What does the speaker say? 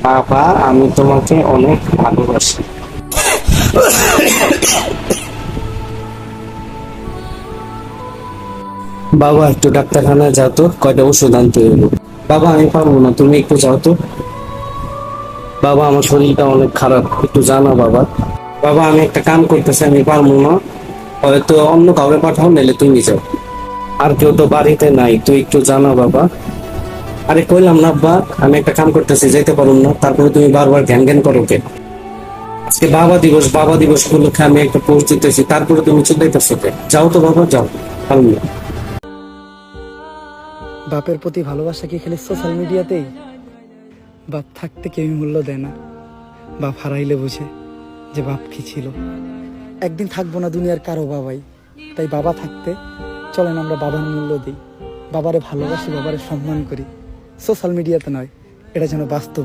বাবা, আমি তোমাকে অনেক ভালোবাসি। বাবা, একটু ডাক্তারখানায় যাও তো, কয়টা ওষুধ আনতে হইলো। বাবা, আমি পারবো না, তুমি একটু যাও তো। বাবা, আমার শরীরটা অনেক খারাপ, একটু জানা বাবা। বাবা, আমি একটা কাম করতেছি, আমি পারবো না, হয়তো অন্য কাউকে পাঠাও, নাহলে তুমি যাও। আর কেউ তো বাড়িতে নাই, তুই একটু জানা বাবা। আরে কইলাম না আব্বা, আমি একটা কাম করতেছি, যেতে পারুম না, তারপরে তুমি বারবার জ্ঞান জ্ঞান করো কে? আজকে বাবা দিবস, বাবা দিবস উপলক্ষে আমি একটা পোস্ট দিতেছি, তারপরে তুমি চিল্লাইতেছো কে? যাও তো বাবা, যাও। পারুম না। বাপের প্রতি ভালোবাসা কি খালি সোশ্যাল মিডিয়াতেই? বাপ থাকতে কেউই মূল্য দেয় না, বাপ হারাইলে বুঝে যে বাপ কি ছিল। একদিন থাকবো না দুনিয়ার কারো বাবাই, তাই বাবা থাকতে চলেন আমরা বাবার মূল্য দিই, বাবারে ভালোবাসি, বাবারে সম্মান করি। সোশ্যাল মিডিয়াতে নয়, এটা যেন বাস্তব।